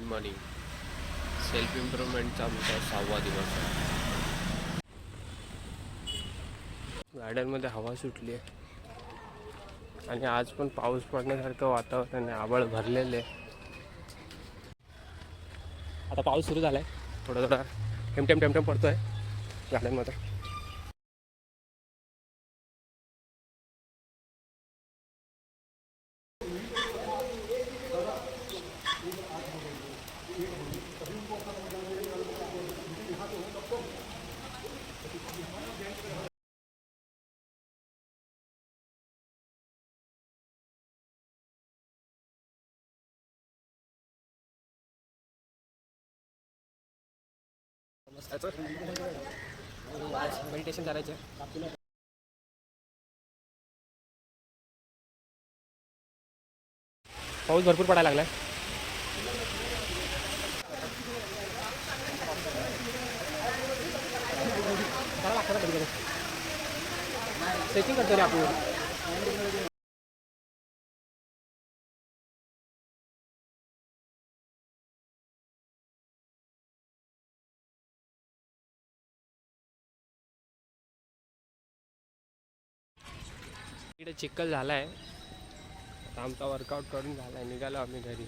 Morning. Self इम्प्रूव्हमेंटचा आमचा 6वा दिवस आहे. गार्डनमध्ये हवा सुटली आहे आणि आज पण पाऊस पडण्यासारखं वातावरण आहे. आभाळ भरलेले. आता पाऊस सुरू झाला आहे. थोडा थोडा टेमटेम पडतो आहे गार्डनमध्ये. आज मेडिटेशन करायचे. पाऊस भरपूर पडायला लागलाय. सेटिंग करतो रे आपण. इकडे चिखल झाला आहे. आता आमचा वर्कआउट करून झाला आहे. निघालो आम्ही घरी.